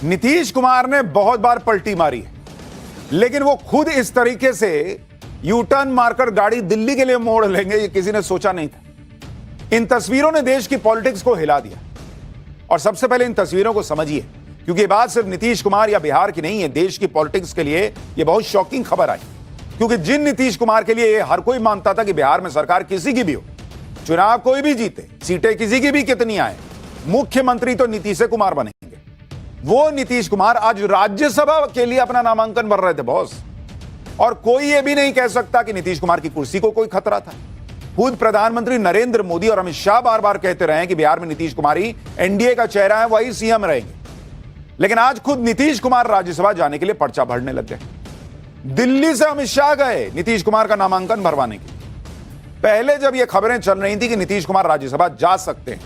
नीतीश कुमार ने बहुत बार पलटी मारी है, लेकिन वो खुद इस तरीके से यू टर्न मारकर गाड़ी दिल्ली के लिए मोड़ लेंगे, ये किसी ने सोचा नहीं था। इन तस्वीरों ने देश की पॉलिटिक्स को हिला दिया। और सबसे पहले इन तस्वीरों को समझिए, क्योंकि ये बात सिर्फ नीतीश कुमार या बिहार की नहीं है, देश की पॉलिटिक्स के लिए ये बहुत शॉकिंग खबर आई। क्योंकि जिन नीतीश कुमार के लिए हर कोई मानता था कि बिहार में सरकार किसी की भी हो, चुनाव कोई भी जीते, सीटें किसी की भी कितनी आए, मुख्यमंत्री तो नीतीश कुमार बनेंगे, वो नीतीश कुमार आज राज्यसभा के लिए अपना नामांकन भर रहे थे बॉस। और कोई ये भी नहीं कह सकता कि नीतीश कुमार की कुर्सी को कोई खतरा था। खुद प्रधानमंत्री नरेंद्र मोदी और अमित शाह बार बार कहते रहे कि बिहार में नीतीश कुमार ही एनडीए का चेहरा है, वही सीएम रहेंगे। लेकिन आज खुद नीतीश कुमार राज्यसभा जाने के लिए पर्चा भरने लग गए। दिल्ली से अमित शाह गए नीतीश कुमार का नामांकन भरवाने के लिए। पहले जब ये खबरें चल रही थी कि नीतीश कुमार राज्यसभा जा सकते हैं,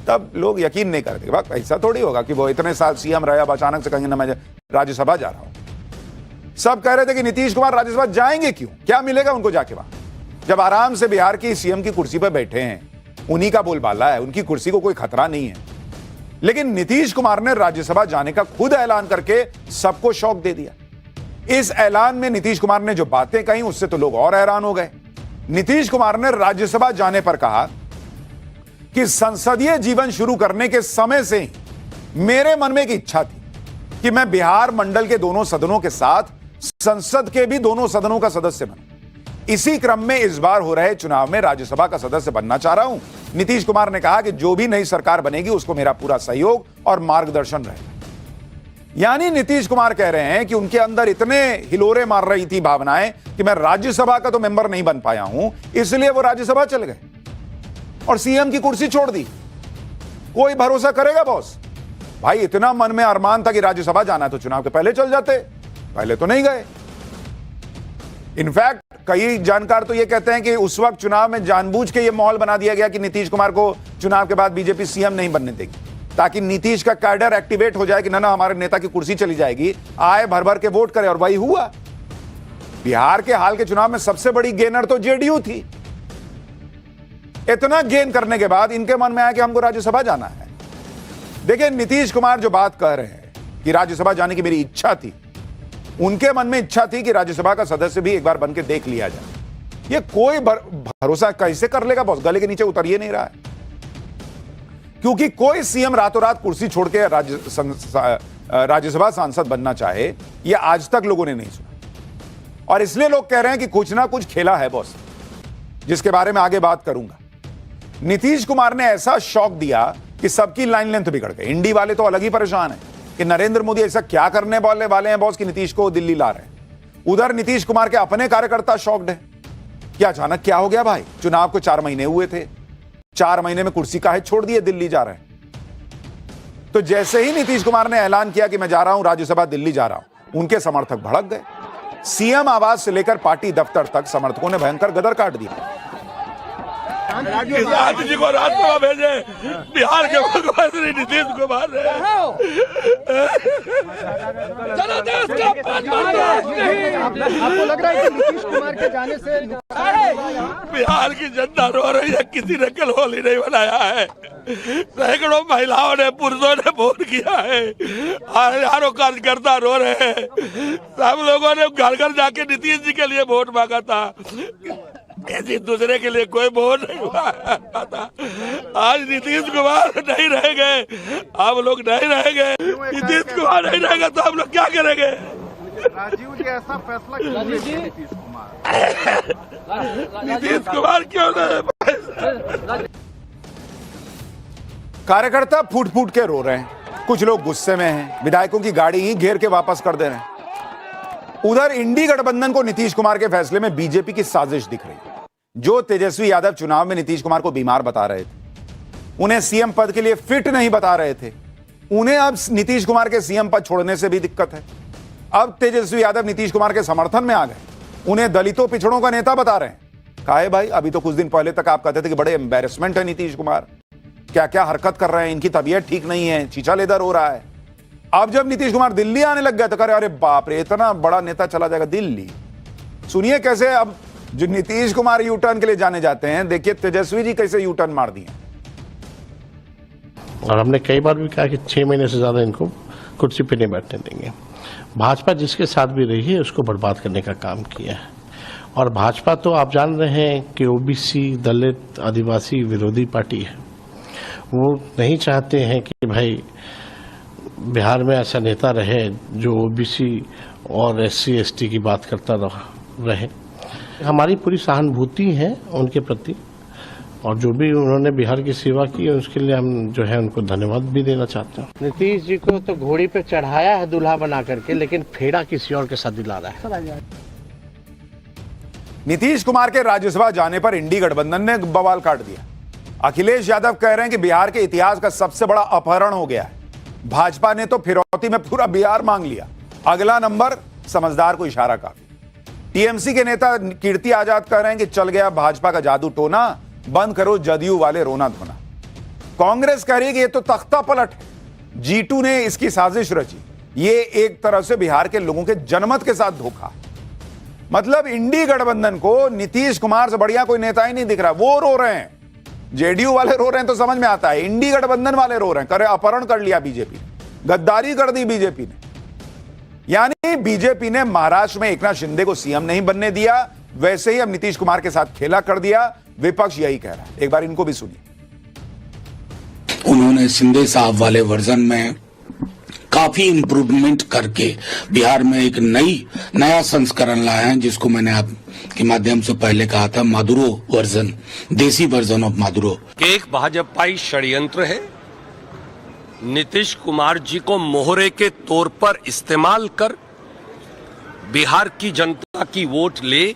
तब लोग यकीन नहीं करते। भाई ऐसा थोड़ी होगा कि वो इतने साल सीएम रहे, अब अचानक से कहेंगे ना मैं राज्यसभा जा रहा हूं। सब कह रहे थे कि नीतीश कुमार राज्यसभा जाएंगे क्यों, क्या मिलेगा उनको जाके वहां, जब आराम से बिहार की सीएम की कुर्सी पर बैठे हैं, उन्हीं का बोलबाला है, उनकी कुर्सी को कोई खतरा नहीं है। लेकिन नीतीश कुमार ने राज्यसभा जाने का खुद ऐलान करके सबको शॉक दे दिया। इस ऐलान में नीतीश कुमार ने जो बातें कही, उससे तो लोग और हैरान हो गए। नीतीश कुमार ने राज्यसभा जाने पर कहा कि संसदीय जीवन शुरू करने के समय से ही मेरे मन में एक इच्छा थी कि मैं बिहार मंडल के दोनों सदनों के साथ संसद के भी दोनों सदनों का सदस्य बनूं। इसी क्रम में इस बार हो रहे चुनाव में राज्यसभा का सदस्य बनना चाह रहा हूं। नीतीश कुमार ने कहा कि जो भी नई सरकार बनेगी उसको मेरा पूरा सहयोग और मार्गदर्शन रहेगा। यानी नीतीश कुमार कह रहे हैं कि उनके अंदर इतने हिलोरे मार रही थी भावनाएं कि मैं राज्यसभा का तो मेंबर नहीं बन पाया हूं, इसलिए वो राज्यसभा चले गए और सीएम की कुर्सी छोड़ दी। कोई भरोसा करेगा बॉस? भाई इतना मन में अरमान था कि राज्यसभा जाना है तो चुनाव के पहले चल जाते, पहले तो नहीं गए। इनफैक्ट कई जानकार तो यह कहते हैं कि उस वक्त चुनाव में जानबूझ के यह माहौल बना दिया गया कि नीतीश कुमार को चुनाव के बाद बीजेपी सीएम नहीं बनने देगी, ताकि नीतीश का कैडर एक्टिवेट हो जाए कि ना हमारे नेता की कुर्सी चली जाएगी, आए भर भर के वोट करे। और वही हुआ। बिहार के हाल के चुनाव में सबसे बड़ी गेनर तो जेडीयू थी। इतना गेन करने के बाद इनके मन में आया कि हमको राज्यसभा जाना है। देखिए नीतीश कुमार जो बात कह रहे हैं कि राज्यसभा जाने की मेरी इच्छा थी, उनके मन में इच्छा थी कि राज्यसभा का सदस्य भी एक बार बनकर देख लिया जाए। ये कोई भरोसा कैसे कर लेगा बॉस? गले के नीचे उतर ही नहीं रहा है, क्योंकि कोई सीएम रातों रात कुर्सी छोड़ के राज्यसभा सांसद बनना चाहे, यह आज तक लोगों ने नहीं सुना। और इसलिए लोग कह रहे हैं कि कुछ ना कुछ खेला है बॉस, जिसके बारे में आगे बात करूंगा। नीतीश कुमार ने ऐसा शॉक दिया कि सबकी लाइन लेंथ बिगड़ गई। इंडी वाले तो अलग ही परेशान हैं कि नरेंद्र मोदी ऐसा क्या करने वाले हैं बॉस कि नीतीश को दिल्ली ला रहे हैं। उधर नीतीश कुमार के अपने कार्यकर्ता शॉक्ड है। क्या अचानक क्या हो गया भाई? चुनाव को 4 महीने हुए थे, 4 महीने में कुर्सी काहे छोड़ दिए, दिल्ली जा रहे हैं। तो जैसे ही नीतीश कुमार ने ऐलान किया कि मैं जा रहा हूं राज्यसभा, दिल्ली जा रहा हूं, उनके समर्थक भड़क गए। सीएम आवास से लेकर पार्टी दफ्तर तक समर्थकों ने भयंकर गदर काट दिया। किसान जी को राज्यसभा भेजे, बिहार के मुख्यमंत्री नीतीश कुमार ने आपको लग रहा है कि नीतीश कुमार के जाने से बिहार की जनता रो रही है? किसी ने कल होली नहीं बनाया है। सैकड़ों महिलाओं ने, पुरुषों ने वोट किया है, हजारों कार्यकर्ता रो रहे हैं। सब लोगों ने घर घर जाके नीतीश जी के लिए वोट मांगा था, किसी दूसरे के लिए कोई वोट नहीं हुआ था। आज नीतीश कुमार नहीं रहेंगे, हम लोग नहीं रहेंगे। नीतीश कुमार नहीं रहेगा तो हम लोग क्या करेंगे? राजीव जी ऐसा फैसला क्यों लेंगे? नीतीश कुमार क्यों नहीं? कार्यकर्ता फूट फूट के रो रहे हैं, कुछ लोग गुस्से में हैं, विधायकों की गाड़ी ही घेर के वापस कर दे रहे हैं। उधर इंडी गठबंधन को नीतीश कुमार के फैसले में बीजेपी की साजिश दिख रही है। जो तेजस्वी यादव चुनाव में नीतीश कुमार को बीमार बता रहे थे, उन्हें सीएम पद के लिए फिट नहीं बता रहे थे, उन्हें अब नीतीश कुमार के सीएम पद छोड़ने से भी दिक्कत है। अब तेजस्वी यादव नीतीश कुमार के समर्थन में आ गए, उन्हें दलितों पिछड़ों का नेता बता रहे हैं। काहे भाई? अभी तो कुछ दिन पहले तक आप कहते थे कि बड़े एम्बैरेसमेंट है नीतीश कुमार, क्या क्या हरकत कर रहे हैं, इनकी तबीयत ठीक नहीं है, चीचा लेदर हो रहा है। अब जब नीतीश कुमार दिल्ली आने लग गए तो कह रहे अरे बाप रे, इतना बड़ा नेता चला जाएगा दिल्ली। सुनिए कैसे अब जो नीतीश कुमार यू टर्न के लिए जाने जाते हैं, देखिए तेजस्वी जी कैसे यू टर्न मार दिए। और हमने कई बार भी कहा कि 6 महीने से ज़्यादा इनको कुर्सी पे नहीं बैठने देंगे। भाजपा जिसके साथ भी रही है उसको बर्बाद करने का काम किया है। और भाजपा तो आप जान रहे हैं कि ओबीसी, दलित, आदिवासी विरोधी पार्टी है। वो नहीं चाहते हैं कि भाई बिहार में ऐसा नेता रहे जो ओबीसी और एससी एसटी की बात करता रहे। हमारी पूरी सहानुभूति है उनके प्रति, और जो भी उन्होंने बिहार की सेवा की है उसके लिए हम जो है उनको धन्यवाद भी देना चाहते हैं। नीतीश जी को तो घोड़ी पे चढ़ाया है दूल्हा बना करके, लेकिन फेरा किसी और के साथ दिला रहा है। नीतीश कुमार के राज्यसभा जाने पर इंडी गठबंधन ने बवाल काट दिया। अखिलेश यादव कह रहे हैं कि बिहार के इतिहास का सबसे बड़ा अपहरण हो गया है। भाजपा ने तो फिरौती में पूरा बिहार मांग लिया। अगला नंबर समझदार को इशारा काफी। टीएमसी के नेता कीर्ति आजाद कह रहे हैं कि चल गया भाजपा का जादू टोना, बंद करो जदयू वाले रोना धोना। कांग्रेस कह रही है कि ये तो तख्ता पलट है, जीटू ने इसकी साजिश रची। ये एक तरह से बिहार के लोगों के जनमत के साथ धोखा। मतलब इंडी गठबंधन को नीतीश कुमार से बढ़िया कोई नेता ही नहीं दिख रहा। वो रो रहे हैं, जेडीयू वाले रो रहे हैं तो समझ में आता है, इंडी गठबंधन वाले रो रहे हैं। करे अपहरण कर लिया बीजेपी ने, गद्दारी कर दी बीजेपी ने। यानी बीजेपी ने महाराष्ट्र में एकनाथ शिंदे को सीएम नहीं बनने दिया, वैसे ही अब नीतीश कुमार के साथ खेला कर दिया। विपक्ष यही कह रहा है। एक बार इनको भी सुनिए। उन्होंने शिंदे साहब वाले वर्जन में काफी इंप्रूवमेंट करके बिहार में एक नया संस्करण लाए हैं, जिसको मैंने आपके माध्यम से पहले कहा था, मादुरो वर्जन, देसी वर्जन ऑफ मादुरो। एक भाजपाई षड्यंत्र है नीतीश कुमार जी को मोहरे के तौर पर इस्तेमाल कर बिहार की जनता की वोट ले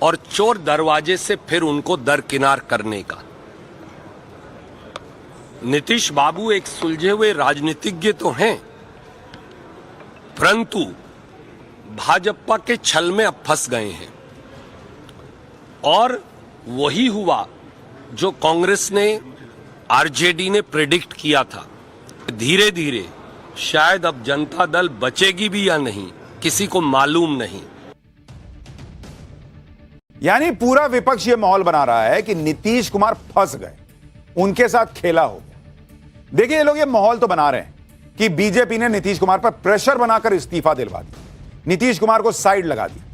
और चोर दरवाजे से फिर उनको दरकिनार करने का। नीतीश बाबू एक सुलझे हुए राजनीतिज्ञ तो हैं, परंतु भाजपा के छल में अब फंस गए हैं। और वही हुआ जो कांग्रेस ने, आरजेडी ने प्रेडिक्ट किया था। धीरे धीरे शायद अब जनता दल बचेगी भी या नहीं, किसी को मालूम नहीं। यानी पूरा विपक्ष यह माहौल बना रहा है कि नीतीश कुमार फंस गए, उनके साथ खेला हो गया। देखिए, ये लोग ये माहौल तो बना रहे हैं कि बीजेपी ने नीतीश कुमार पर प्रेशर बनाकर इस्तीफा दिलवा दिया, नीतीश कुमार को साइड लगा दिया।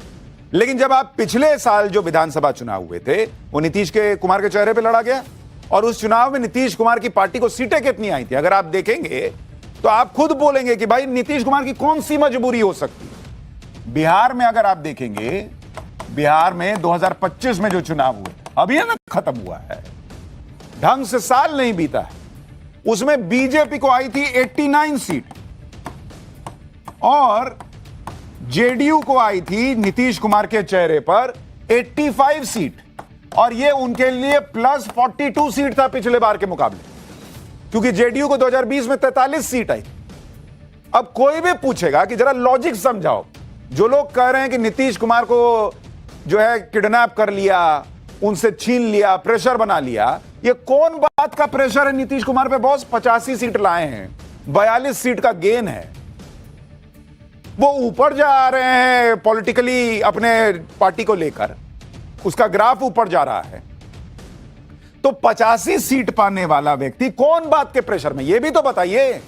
लेकिन जब आप पिछले साल जो विधानसभा चुनाव हुए थे, वो नीतीश कुमार के चेहरे पर लड़ा गया। और उस चुनाव में नीतीश कुमार की पार्टी को सीटें कितनी आई थी, अगर आप देखेंगे तो आप खुद बोलेंगे कि भाई नीतीश कुमार की कौन सी मजबूरी हो सकती है। बिहार में अगर आप देखेंगे, बिहार में 2025 में जो चुनाव हुए अभी ना खत्म हुआ है, ढंग से साल नहीं बीता है, उसमें बीजेपी को आई थी 89 सीट और जेडीयू को आई थी नीतीश कुमार के चेहरे पर 85 सीट। और ये उनके लिए प्लस 42 सीट था पिछले बार के मुकाबले, क्योंकि जेडीयू को 2020 में 43 सीट आई। अब कोई भी पूछेगा कि जरा लॉजिक समझाओ, जो लोग कह रहे हैं कि नीतीश कुमार को जो है किडनैप कर लिया, उनसे छीन लिया, प्रेशर बना लिया, ये कौन बात का प्रेशर है नीतीश कुमार पे? बॉस 85 सीट लाए हैं, 42 सीट का गेन है, वो ऊपर जा रहे हैं पॉलिटिकली अपने पार्टी को लेकर, उसका ग्राफ ऊपर जा रहा है। तो 85 सीट पाने वाला व्यक्ति कौन बात के प्रेशर में, ये भी तो बताइए।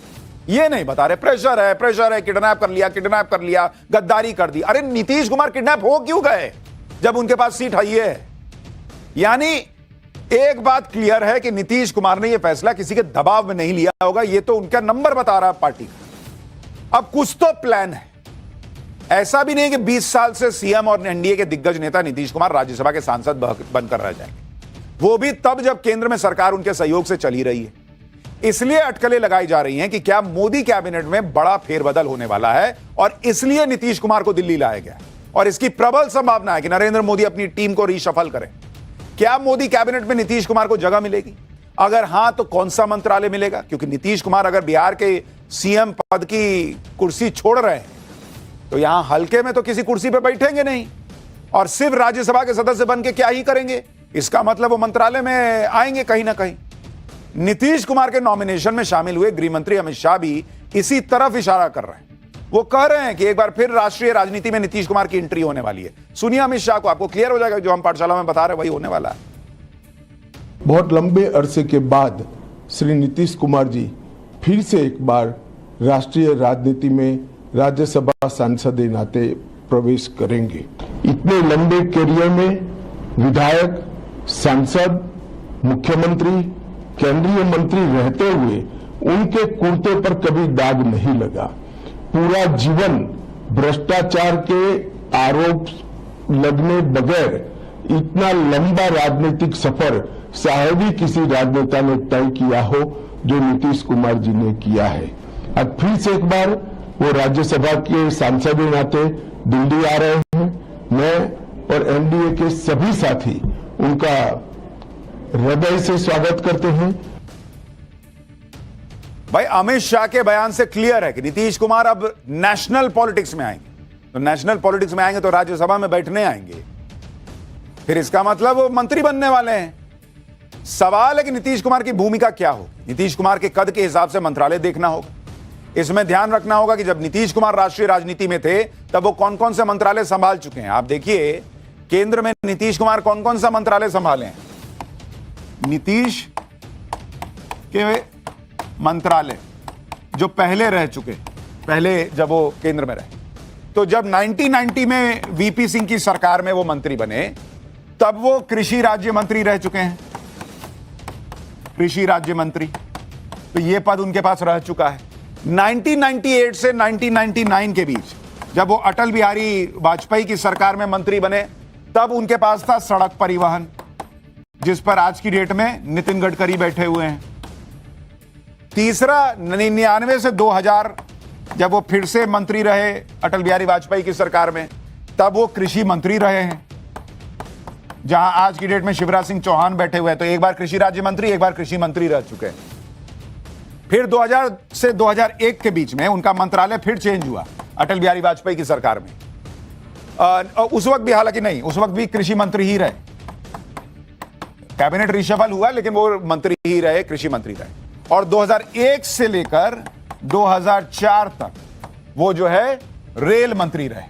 ये नहीं बता रहे, प्रेशर है, किडनैप कर लिया, गद्दारी कर दी। अरे नीतीश कुमार किडनैप हो क्यों गए जब उनके पास सीट है? यानी एक बात क्लियर है कि नीतीश कुमार ने यह फैसला किसी के दबाव में नहीं लिया होगा, यह तो उनका नंबर बता रहा है पार्टी का। अब कुछ तो प्लान है, ऐसा भी नहीं कि 20 साल से सीएम और एनडीए के दिग्गज नेता नीतीश कुमार राज्यसभा के सांसद बनकर रह जाएंगे, वो भी तब जब केंद्र में सरकार उनके सहयोग से चली रही है। इसलिए अटकलें लगाई जा रही हैं कि क्या मोदी कैबिनेट में बड़ा फेरबदल होने वाला है और इसलिए नीतीश कुमार को दिल्ली लाया गया। और इसकी प्रबल संभावना है कि नरेंद्र मोदी अपनी टीम को रीशफल करें। क्या मोदी कैबिनेट में नीतीश कुमार को जगह मिलेगी? अगर हां तो कौन सा मंत्रालय मिलेगा? क्योंकि नीतीश कुमार अगर बिहार के सीएम पद की कुर्सी छोड़ रहे हैं तो यहां हल्के में तो किसी कुर्सी पर बैठेंगे नहीं, और सिर्फ राज्यसभा के सदस्य बन के क्या ही करेंगे? इसका मतलब वो मंत्रालय में आएंगे कहीं ना कहीं। नीतीश कुमार के नॉमिनेशन में शामिल हुए गृह मंत्री अमित शाह भी इसी तरफ इशारा कर रहे हैं। वो कह रहे हैं कि एक बार फिर राष्ट्रीय राजनीति में नीतीश कुमार की एंट्री होने वाली है। सुनिए अमित शाह को, आपको क्लियर हो जाएगा जो हम पाठशाला में बता रहे हैं वही होने वाला है। बहुत लंबे अरसे के बाद श्री नीतीश कुमार जी फिर से एक बार राष्ट्रीय राजनीति में राज्यसभा सांसद के नाते प्रवेश करेंगे। इतने लंबे करियर में विधायक, सांसद, मुख्यमंत्री, केंद्रीय मंत्री रहते हुए उनके कुर्ते पर कभी दाग नहीं लगा। पूरा जीवन भ्रष्टाचार के आरोप लगने बगैर इतना लंबा राजनीतिक सफर शायद ही किसी राजनेता ने तय किया हो जो नीतीश कुमार जी ने किया है। अब फिर से एक बार वो राज्यसभा के सांसद के नाते दिल्ली आ रहे हैं। मैं और एनडीए के सभी साथी उनका हृदय से स्वागत करते हैं। भाई अमित शाह के बयान से क्लियर है कि नीतीश कुमार अब नेशनल पॉलिटिक्स में आएंगे। तो नेशनल पॉलिटिक्स में आएंगे तो राज्यसभा में बैठने आएंगे, फिर इसका मतलब वो मंत्री बनने वाले हैं। सवाल है कि नीतीश कुमार की भूमिका क्या हो। नीतीश कुमार के कद के हिसाब से मंत्रालय देखना होगा। इसमें ध्यान रखना होगा कि जब नीतीश कुमार राष्ट्रीय राजनीति में थे तब वो कौन कौन से मंत्रालय संभाल चुके हैं। आप देखिए केंद्र में नीतीश कुमार कौन कौन सा मंत्रालय संभाले हैं। नीतीश के मंत्रालय जो पहले रह चुके, पहले जब वो केंद्र में रहे, तो जब 1990 में वीपी सिंह की सरकार में वो मंत्री बने तब वो कृषि राज्य मंत्री रह चुके हैं। कृषि राज्य मंत्री, तो ये पद उनके पास रह चुका है। 1998 से 1999 के बीच जब वो अटल बिहारी वाजपेयी की सरकार में मंत्री बने तब उनके पास था सड़क परिवहन, जिस पर आज की डेट में नितिन गडकरी बैठे हुए हैं। तीसरा 99 से 2000 जब वो फिर से मंत्री रहे अटल बिहारी वाजपेयी की सरकार में तब वो कृषि मंत्री रहे हैं, जहां आज की डेट में शिवराज सिंह चौहान बैठे हुए हैं। तो एक बार कृषि राज्य मंत्री, एक बार कृषि मंत्री रह चुके हैं। फिर 2000 से 2001 के बीच में उनका मंत्रालय फिर चेंज हुआ अटल बिहारी वाजपेयी की सरकार में। उस वक्त भी हालांकि नहीं, उस वक्त भी कृषि मंत्री ही रहे। कैबिनेट रिशफल हुआ लेकिन वो मंत्री ही रहे, कृषि मंत्री रहे। और 2001 से लेकर 2004 तक वो जो है रेल मंत्री रहे।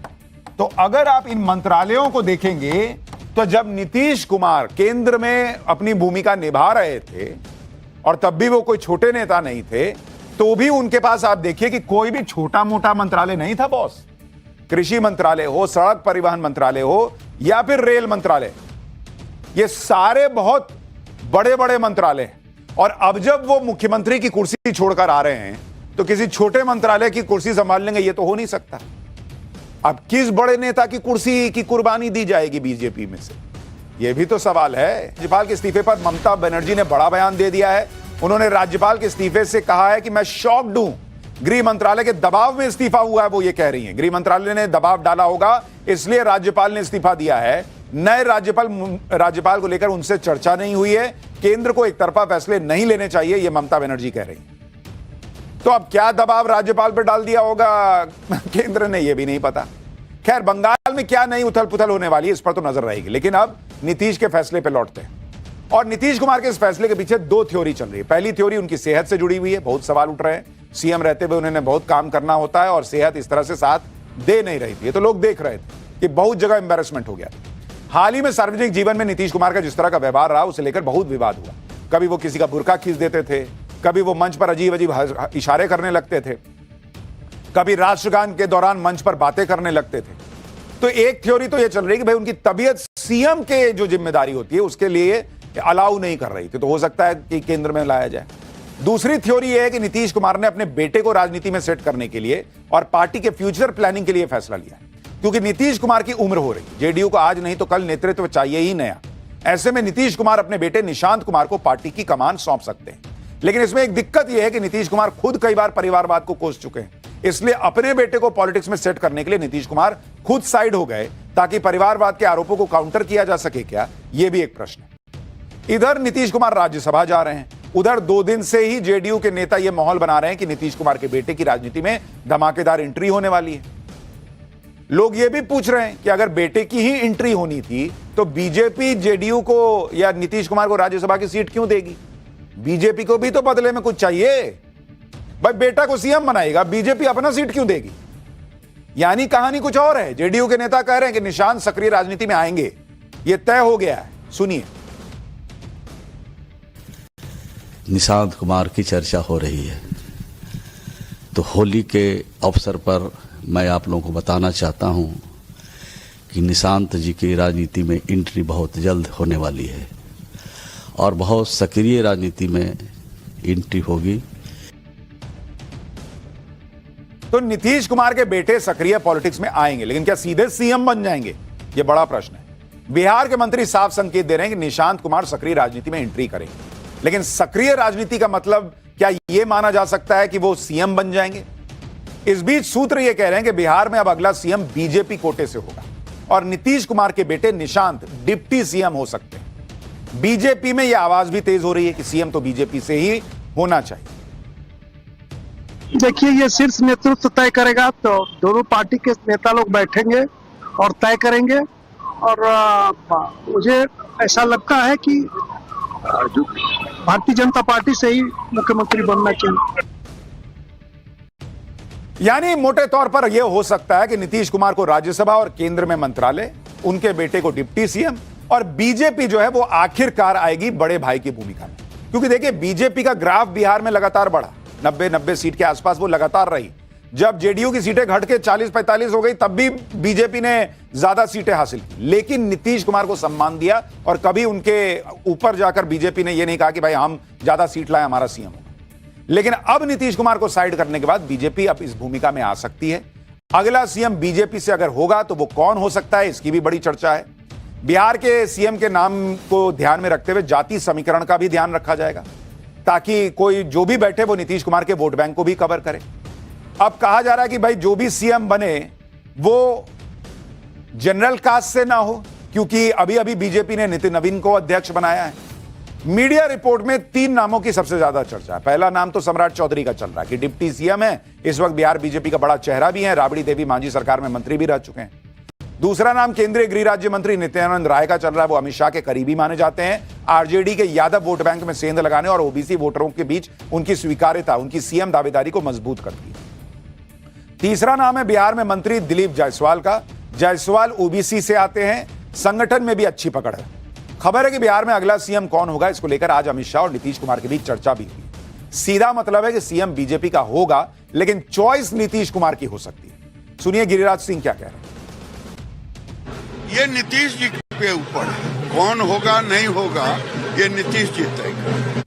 तो अगर आप इन मंत्रालयों को देखेंगे तो जब नीतीश कुमार केंद्र में अपनी भूमिका निभा रहे थे और तब भी वो कोई छोटे नेता नहीं थे, तो भी उनके पास आप देखिए कि कोई भी छोटा मोटा मंत्रालय नहीं था बॉस। कृषि मंत्रालय हो, सड़क परिवहन मंत्रालय हो या फिर रेल मंत्रालय, ये सारे बहुत बड़े बड़े मंत्रालय हैं। और अब जब वो मुख्यमंत्री की कुर्सी छोड़कर आ रहे हैं तो किसी छोटे मंत्रालय की कुर्सी संभाल लेंगे, ये तो हो नहीं सकता। अब किस बड़े नेता की कुर्सी की कुर्बानी दी जाएगी बीजेपी में से, यह भी तो सवाल है। राज्यपाल के इस्तीफे पर ममता बनर्जी ने बड़ा बयान दे दिया है। उन्होंने राज्यपाल के इस्तीफे से कहा है कि मैं शॉक्ड हूं, गृह मंत्रालय के दबाव में इस्तीफा हुआ है। वो ये कह रही हैं गृह मंत्रालय ने दबाव डाला होगा इसलिए राज्यपाल ने इस्तीफा दिया है। नए राज्यपाल को लेकर उनसे चर्चा नहीं हुई है। केंद्र को एक तरफा फैसले नहीं लेने चाहिए, यह ममता बनर्जी कह रही हैं। तो अब क्या दबाव राज्यपाल पर डाल दिया होगा केंद्र ने, यह भी नहीं पता। खैर बंगाल में क्या नई उथल पुथल होने वाली है इस पर तो नजर रहेगी। लेकिन अब नीतीश के फैसले पे लौटते हैं और नीतीश कुमार के इस फैसले के पीछे दो थ्योरी चल रही है। पहली थ्योरी उनकी सेहत से जुड़ी हुई है। बहुत सवाल उठ रहे हैं, सीएम रहते हुए उन्होंने बहुत काम करना होता है और सेहत इस तरह से साथ दे नहीं रही थी। तो लोग देख रहे थे कि बहुत जगह एम्बेरसमेंट हो गया। हाल ही में सार्वजनिक जीवन में नीतीश कुमार का जिस तरह का व्यवहार रहा उसे लेकर बहुत विवाद हुआ। कभी वो किसी का बुर्का खींच देते थे, कभी वो मंच पर अजीब अजीब इशारे करने लगते थे, कभी राष्ट्रगान के दौरान मंच पर बातें करने लगते थे। तो एक थ्योरी तो ये चल रही है कि भाई उनकी तबीयत सीएम के जो जिम्मेदारी होती है उसके लिए अलाउ नहीं कर रही थी, तो हो सकता है कि केंद्र में लाया जाए। दूसरी थ्योरी यह है कि नीतीश कुमार ने अपने बेटे को राजनीति में सेट करने के लिए और पार्टी के फ्यूचर प्लानिंग के लिए फैसला लिया, क्योंकि नीतीश कुमार की उम्र हो रही। जेडीयू को आज नहीं तो कल नेतृत्व चाहिए ही नया। ऐसे में नीतीश कुमार अपने बेटे निशांत कुमार को पार्टी की कमान सौंप सकते हैं। लेकिन इसमें एक दिक्कत यह है कि नीतीश कुमार खुद कई बार परिवारवाद को कोस चुके हैं, इसलिए अपने बेटे को पॉलिटिक्स में सेट करने के लिए नीतीश कुमार खुद साइड हो गए ताकि परिवारवाद के आरोपों को काउंटर किया जा सके क्या, यह भी एक प्रश्न है। इधर नीतीश कुमार राज्यसभा जा रहे हैं, उधर 2 दिन से ही जेडीयू के नेता यह माहौल बना रहे हैं कि नीतीश कुमार के बेटे की राजनीति में धमाकेदार एंट्री होने वाली है। लोग यह भी पूछ रहे हैं कि अगर बेटे की ही एंट्री होनी थी तो बीजेपी जेडीयू को या नीतीश कुमार को राज्यसभा की सीट क्यों देगी? बीजेपी को भी तो बदले में कुछ चाहिए। भाई बेटा को सीएम बनाएगा, बीजेपी अपना सीट क्यों देगी? यानी कहानी कुछ और है। जेडीयू के नेता कह रहे हैं कि निशांत सक्रिय राजनीति में आएंगे, यह तय हो गया है। सुनिए। निशांत कुमार की चर्चा हो रही है, तो होली के अवसर पर मैं आप लोगों को बताना चाहता हूं कि निशांत जी की राजनीति में एंट्री बहुत जल्द होने वाली है और बहुत सक्रिय राजनीति में एंट्री होगी। तो नीतीश कुमार के बेटे सक्रिय पॉलिटिक्स में आएंगे, लेकिन क्या सीधे सीएम बन जाएंगे? यह बड़ा प्रश्न है। बिहार के मंत्री साफ संकेत दे रहे हैं कि निशांत कुमार सक्रिय राजनीति में एंट्री करेंगे, लेकिन सक्रिय राजनीति का मतलब क्या यह माना जा सकता है कि वो सीएम बन जाएंगे? इस बीच सूत्र यह कह रहे हैं कि बिहार में अब अगला सीएम बीजेपी कोटे से होगा और नीतीश कुमार के बेटे निशांत डिप्टी सीएम हो सकते हैं। बीजेपी में यह आवाज भी तेज हो रही है कि सीएम तो बीजेपी से ही होना चाहिए। देखिए, ये शीर्ष नेतृत्व तय करेगा, तो दोनों पार्टी के नेता लोग बैठेंगे और तय करेंगे। और मुझे ऐसा लगता है कि भारतीय जनता पार्टी से ही मुख्यमंत्री बनना चाहिए। यानी मोटे तौर पर यह हो सकता है कि नीतीश कुमार को राज्यसभा और केंद्र में मंत्रालय, उनके बेटे को डिप्टी सीएम, और बीजेपी जो है वो आखिरकार आएगी बड़े भाई की भूमिका में। क्योंकि देखिए, बीजेपी का ग्राफ बिहार में लगातार बढ़ा, 90 सीट के आसपास वो लगातार रही। जब जेडीयू की सीटें घट के 40-45 हो गई, तब भी बीजेपी ने ज्यादा सीटें हासिल की, लेकिन नीतीश कुमार को सम्मान दिया और कभी उनके ऊपर जाकर बीजेपी ने यह नहीं कहा कि भाई हम ज्यादा सीट लाए, हमारा सीएम होगा। लेकिन अब नीतीश कुमार को साइड करने के बाद बीजेपी अब इस भूमिका में आ सकती है। अगला सीएम बीजेपी से अगर होगा तो वो कौन हो सकता है, इसकी भी बड़ी चर्चा है। बिहार के सीएम के नाम को ध्यान में रखते हुए जाति समीकरण का भी ध्यान रखा जाएगा, ताकि कोई जो भी बैठे वो नीतीश कुमार के वोट बैंक को भी कवर करे। अब कहा जा रहा है कि भाई जो भी सीएम बने वो जनरल कास्ट से ना हो, क्योंकि अभी अभी बीजेपी ने नितिन नवीन को अध्यक्ष बनाया है। मीडिया रिपोर्ट में 3 नामों की सबसे ज्यादा चर्चा है। पहला नाम तो सम्राट चौधरी का चल रहा है कि डिप्टी सीएम है, इस वक्त बिहार बीजेपी का बड़ा चेहरा भी है, राबड़ी देवी मांझी सरकार में मंत्री भी रह चुके हैं। दूसरा नाम केंद्रीय गृह राज्य मंत्री नित्यानंद राय का चल रहा है, वो अमित शाह के करीबी माने जाते हैं। आरजेडी के यादव वोट बैंक में सेंध लगाने और ओबीसी वोटरों के बीच उनकी स्वीकार्यता उनकी सीएम दावेदारी को मजबूत करती है। तीसरा नाम है बिहार में मंत्री दिलीप जायसवाल का। जायसवाल ओबीसी से आते हैं, संगठन में भी अच्छी पकड़ है। खबर है कि बिहार में अगला सीएम कौन होगा, इसको लेकर आज अमित शाह और नीतीश कुमार के बीच चर्चा भी हुई। सीधा मतलब है कि सीएम बीजेपी का होगा, लेकिन चॉइस नीतीश कुमार की हो सकती है। सुनिए गिरिराज सिंह क्या कह रहे हैं। ये नीतीश जी के ऊपर है, कौन होगा नहीं होगा ये नीतीश जी तय करेंगे।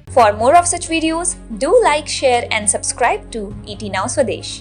For more of such videos, do like, share and subscribe to ET Now Swadesh.